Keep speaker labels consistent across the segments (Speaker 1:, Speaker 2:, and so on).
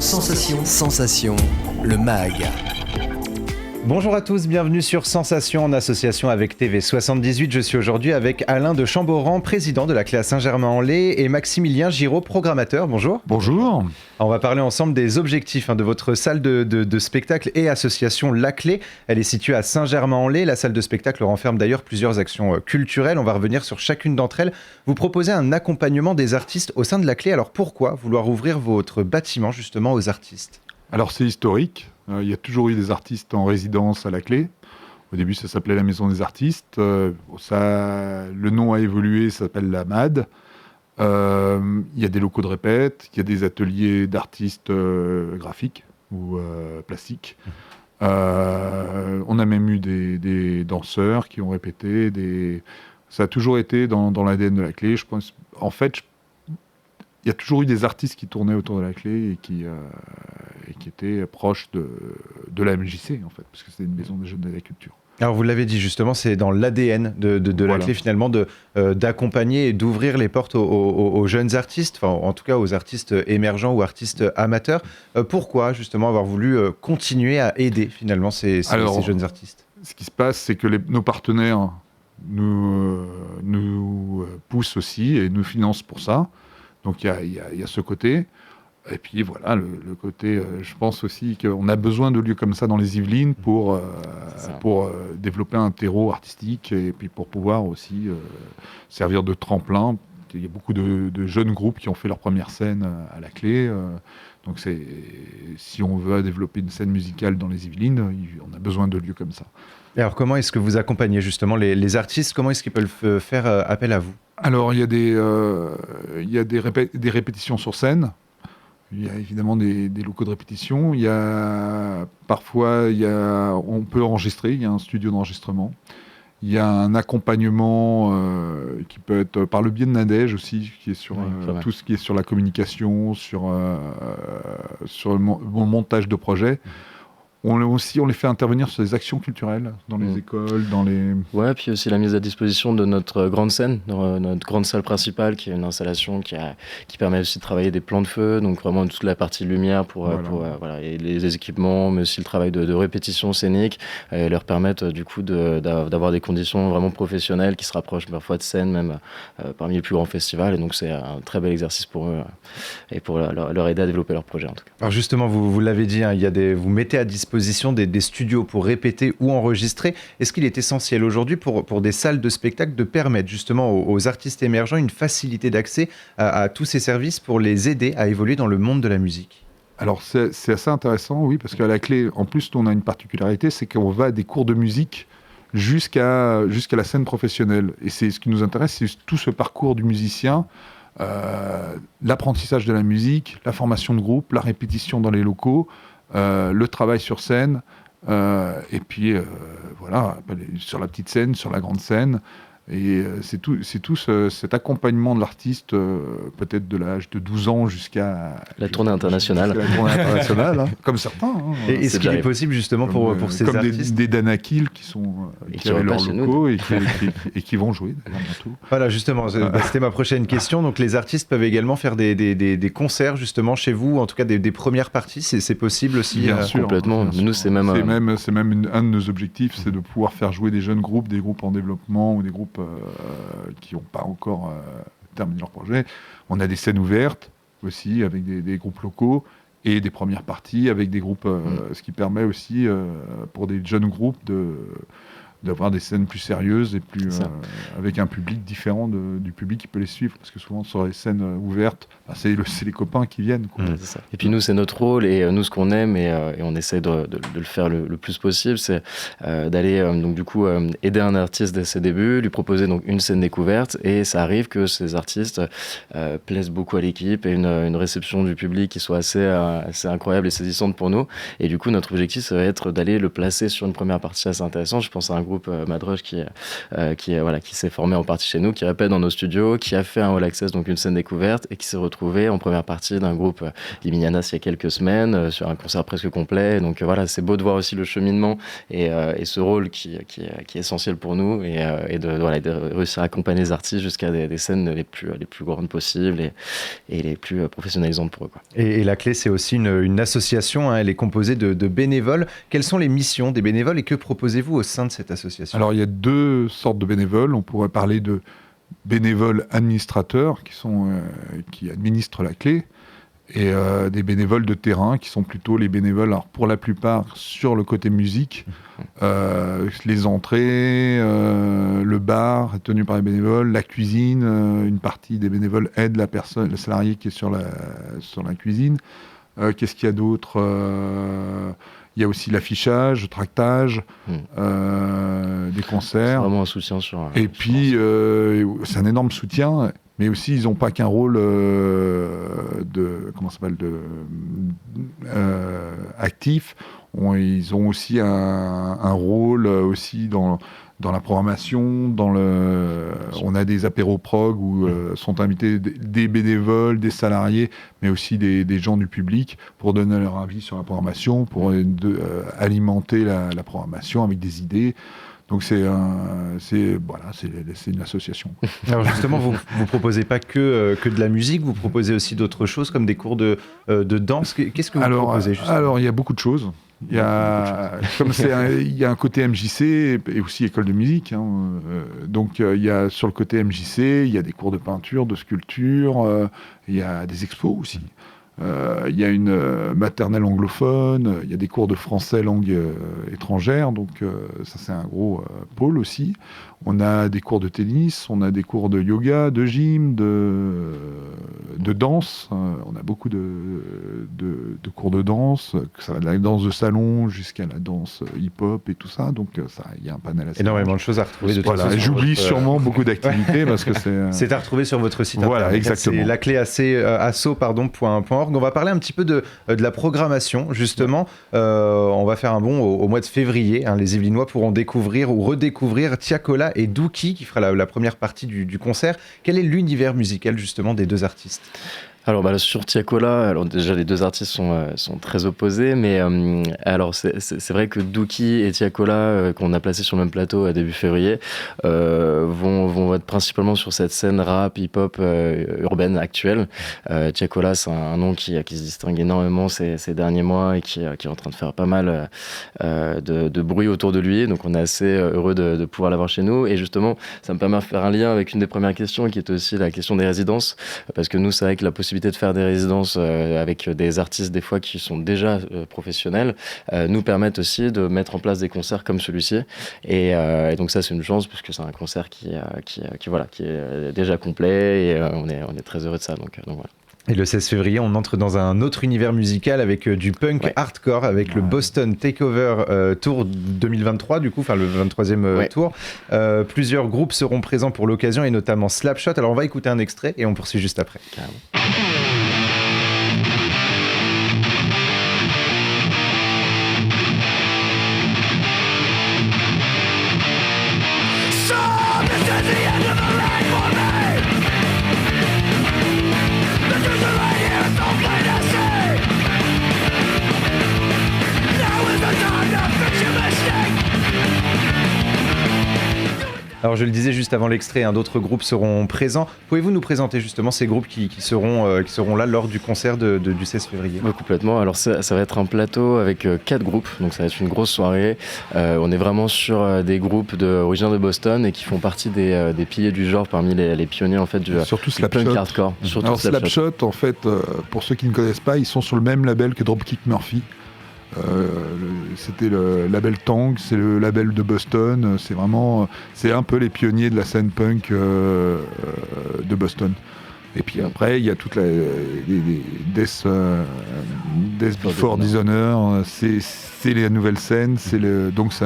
Speaker 1: Sensation, le MAG.
Speaker 2: Bonjour à tous, bienvenue sur Sensation en association avec TV78. Je suis aujourd'hui avec Alain de Chamboran, président de la Clé à Saint-Germain-en-Laye, et Maximilien Giraud, programmateur. Bonjour.
Speaker 3: Bonjour.
Speaker 2: On va parler ensemble des objectifs de votre salle de spectacle et association La Clé. Elle est située à Saint-Germain-en-Laye. La salle de spectacle renferme d'ailleurs plusieurs actions culturelles. On va revenir sur chacune d'entre elles. Vous proposez un accompagnement des artistes au sein de La Clé. Alors pourquoi vouloir ouvrir votre bâtiment justement aux artistes ?
Speaker 3: Alors c'est historique. Il y a toujours eu des artistes en résidence à La Clé. Au début, ça s'appelait la Maison des Artistes. Le nom a évolué, ça s'appelle la MAD. Il y a des locaux de répète, il y a des ateliers d'artistes graphiques ou plastiques. On a même eu des danseurs qui ont répété. Ça a toujours été dans l'ADN de La Clé. Je pense, en fait, il y a toujours eu des artistes qui tournaient autour de La Clé et qui étaient proches de la MJC, en fait, parce que c'est une maison des jeunes de la culture.
Speaker 2: Alors vous l'avez dit justement, c'est dans l'ADN de La Clé finalement d'accompagner et d'ouvrir les portes aux jeunes artistes, enfin en tout cas aux artistes émergents ou artistes amateurs. Pourquoi justement avoir voulu continuer à aider finalement ces jeunes artistes ?
Speaker 3: Ce qui se passe, c'est que nos partenaires nous poussent aussi et nous financent pour ça. Donc il y a ce côté. Et puis voilà, le côté, je pense aussi qu'on a besoin de lieux comme ça dans les Yvelines pour développer un terreau artistique et puis pour pouvoir aussi servir de tremplin. Il y a beaucoup de jeunes groupes qui ont fait leur première scène à La Clé. Donc si on veut développer une scène musicale dans les Yvelines, on a besoin de lieux comme ça.
Speaker 2: Et alors comment est-ce que vous accompagnez justement les artistes ? Comment est-ce qu'ils peuvent faire appel à vous ? Alors
Speaker 3: il y a des répétitions sur scène. Il y a évidemment des locaux de répétition. Il y a parfois, on peut enregistrer. Il y a un studio d'enregistrement. Il y a un accompagnement qui peut être par le biais de Nadège aussi, qui est sur tout ce qui est sur la communication, sur le montage de projets. On les fait intervenir sur des actions culturelles dans les écoles, dans les...
Speaker 4: Ouais, puis aussi la mise à disposition de notre grande scène, notre grande salle principale, qui est une installation qui permet aussi de travailler des plans de feu, donc vraiment toute la partie lumière et les équipements, mais aussi le travail de répétition scénique, leur permettre du coup d'avoir des conditions vraiment professionnelles qui se rapprochent parfois de scène, même parmi les plus grands festivals. Et donc c'est un très bel exercice pour eux et pour leur aider à développer leur projet en tout cas.
Speaker 2: Alors justement, vous l'avez dit, vous mettez à disposition des studios pour répéter ou enregistrer. Est-ce qu'il est essentiel aujourd'hui pour des salles de spectacle de permettre justement aux artistes émergents une facilité d'accès à tous ces services pour les aider à évoluer dans le monde de la musique ?
Speaker 3: Alors c'est assez intéressant, oui, parce qu'à La Clé, en plus, on a une particularité, c'est qu'on va à des cours de musique jusqu'à la scène professionnelle. Et c'est ce qui nous intéresse, c'est tout ce parcours du musicien, l'apprentissage de la musique, la formation de groupe, la répétition dans les locaux, le travail sur scène, et puis sur la petite scène, sur la grande scène. Et c'est tout cet accompagnement de l'artiste, peut-être de l'âge de 12 ans jusqu'à...
Speaker 4: La tournée internationale.
Speaker 3: La tournée internationale, comme certains.
Speaker 2: Et est-ce qu'il est possible justement pour ces artistes
Speaker 3: des Danakil qui avaient leurs locaux et qui vont jouer d'ailleurs bientôt.
Speaker 2: Voilà, justement, c'était ma prochaine question. Donc les artistes peuvent également faire des concerts justement chez vous, en tout cas des premières parties, c'est possible aussi.
Speaker 3: Bien sûr,
Speaker 4: complètement.
Speaker 3: Bien sûr.
Speaker 4: Nous, c'est même
Speaker 3: un de nos objectifs, c'est de pouvoir faire jouer des jeunes groupes, des groupes en développement ou des groupes qui n'ont pas encore terminé leur projet. On a des scènes ouvertes aussi avec des groupes locaux et des premières parties avec des groupes, ce qui permet aussi pour des jeunes groupes d'avoir des scènes plus sérieuses et plus avec un public différent du public qui peut les suivre, parce que souvent sur les scènes ouvertes, c'est les copains qui viennent, quoi.
Speaker 4: C'est ça. Et puis nous, c'est notre rôle, et nous, ce qu'on aime, et on essaie de le faire le plus possible, c'est d'aller donc du coup aider un artiste dès ses débuts, lui proposer donc une scène découverte, et ça arrive que ces artistes plaisent beaucoup à l'équipe, et une réception du public qui soit assez incroyable et saisissante pour nous. Et du coup, notre objectif, ça va être d'aller le placer sur une première partie assez intéressante. Je pense à un groupe groupe Madrush qui s'est formé en partie chez nous, qui répète dans nos studios, qui a fait un All Access, donc une scène découverte, et qui s'est retrouvé en première partie d'un groupe Liminianas il y a quelques semaines, sur un concert presque complet. Donc voilà, c'est beau de voir aussi le cheminement et ce rôle qui est essentiel pour nous, et de réussir à accompagner les artistes jusqu'à des scènes les plus grandes possibles et les plus professionnalisantes pour eux, quoi.
Speaker 2: Et la clé, c'est aussi une association, hein, elle est composée de bénévoles. Quelles sont les missions des bénévoles et que proposez-vous au sein de cette association ?
Speaker 3: Alors il y a deux sortes de bénévoles. On pourrait parler de bénévoles administrateurs qui administrent la clé, et des bénévoles de terrain qui sont plutôt les bénévoles, alors pour la plupart sur le côté musique, les entrées, le bar est tenu par les bénévoles, la cuisine, une partie des bénévoles aide le salarié qui est sur la cuisine. Qu'est-ce qu'il y a d'autre ? Il y a aussi l'affichage, le tractage, des concerts.
Speaker 4: C'est vraiment un soutien sur...
Speaker 3: Et puis, c'est un énorme soutien, mais aussi, ils n'ont pas qu'un rôle actif. Ils ont aussi un rôle aussi dans la programmation, on a des apéros prog où sont invités des bénévoles, des salariés, mais aussi des gens du public pour donner leur avis sur la programmation, pour alimenter la programmation avec des idées. Donc c'est une association.
Speaker 2: Alors justement, vous proposez pas que de la musique, vous proposez aussi d'autres choses comme des cours de danse. Qu'est-ce que vous proposez justement ?
Speaker 3: Alors il y a beaucoup de choses. Il y a un côté MJC et aussi école de musique. Donc il y a sur le côté MJC, il y a des cours de peinture, de sculpture, il y a des expos aussi. Il y a une maternelle anglophone, il y a des cours de français langue étrangère, donc ça c'est un gros pôle aussi. On a des cours de tennis, on a des cours de yoga, de gym, de danse. On a beaucoup de cours de danse, que ça va de la danse de salon jusqu'à la danse hip-hop et tout ça. Donc il y a un panel assez
Speaker 2: énormément
Speaker 3: large.
Speaker 2: de choses à retrouver.
Speaker 3: Voilà, et j'oublie sûrement beaucoup d'activités parce que
Speaker 2: c'est à retrouver sur votre site
Speaker 3: voilà,
Speaker 2: internet.
Speaker 3: Exactement.
Speaker 2: C'est la clé asso.org. On va parler un petit peu de la programmation justement. On va faire un bond au mois de février. Les Yvelinois pourront découvrir ou redécouvrir Tiakola et Douki qui fera la première partie du concert. Quel est l'univers musical justement des deux artistes ?
Speaker 4: Alors sur Tiakola, déjà les deux artistes sont très opposés, mais alors c'est vrai que Douki et Tiakola qu'on a placés sur le même plateau à début février vont être principalement sur cette scène rap, hip-hop urbaine actuelle. Tiakola, c'est un nom qui se distingue énormément ces derniers mois et qui est en train de faire pas mal de bruit autour de lui, donc on est assez heureux de pouvoir l'avoir chez nous. Et justement, ça me permet de faire un lien avec une des premières questions qui était aussi la question des résidences, parce que nous, c'est vrai que la possibilité de faire des résidences avec des artistes des fois qui sont déjà professionnels nous permettent aussi de mettre en place des concerts comme celui-ci, et donc ça c'est une chance puisque c'est un concert qui est déjà complet, et on est très heureux de ça, donc voilà.
Speaker 2: Et le 16 février, on entre dans un autre univers musical avec du punk hardcore, avec le Boston Takeover Tour 2023, du coup, enfin le 23e tour. Plusieurs groupes seront présents pour l'occasion, et notamment Slapshot. Alors on va écouter un extrait et on poursuit juste après.
Speaker 4: Carrément.
Speaker 2: Alors je le disais juste avant l'extrait, d'autres groupes seront présents. Pouvez-vous nous présenter justement ces groupes qui seront là lors du concert du 16 février ?
Speaker 4: Ouais, complètement. Alors ça va être un plateau avec 4 groupes, donc ça va être une grosse soirée. On est vraiment sur des groupes originaires de Boston et qui font partie des piliers du genre, parmi les pionniers en fait du punk hardcore.
Speaker 3: Alors Slapshot, en fait, pour ceux qui ne connaissent pas, ils sont sur le même label que Dropkick Murphy. C'était le label Tang, c'est le label de Boston, c'est un peu les pionniers de la scène punk de Boston. Et puis après, il y a toute Death Before Dishonor, c'est la nouvelle scène, donc c'est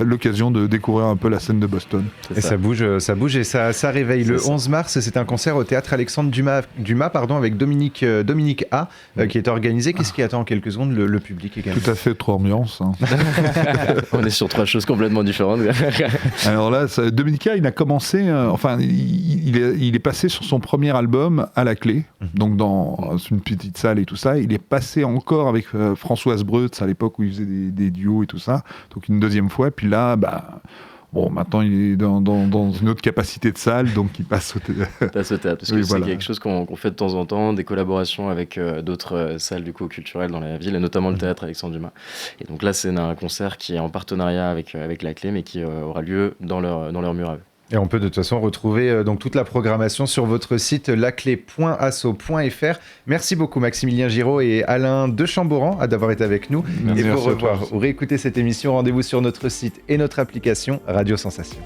Speaker 3: l'occasion de découvrir un peu la scène de Boston.
Speaker 2: Et ça bouge et ça réveille. Le 11 mars, c'est un concert au théâtre Alexandre Dumas avec Dominique A, qui est organisé. Qu'est-ce qui attend en quelques secondes le public également?
Speaker 3: Tout à fait, 3 ambiances. Hein.
Speaker 4: On est sur 3 choses complètement différentes.
Speaker 3: Alors là, Dominique A, il a commencé, il est passé sur son premier album à la clé, donc dans une petite salle et tout ça. Il est passé encore avec Françoise Breutz à l'époque où il faisait des duos et tout ça, donc une deuxième fois. Puis là, maintenant il est dans une autre capacité de salle, donc il passe au théâtre. Parce
Speaker 4: que c'est quelque chose qu'on fait de temps en temps, des collaborations avec d'autres salles du coup culturelles dans la ville, et notamment le théâtre Alexandre Dumas. Et donc là, c'est un concert qui est en partenariat avec la Clé, mais qui aura lieu dans leur mur à eux.
Speaker 2: Et on peut de toute façon retrouver donc toute la programmation sur votre site laclé.asso.fr. Merci beaucoup Maximilien Giraud et Alain de Chamboran d'avoir été avec nous.
Speaker 3: Merci,
Speaker 2: et pour revoir ou réécouter cette émission, rendez-vous sur notre site et notre application Radio Sensation.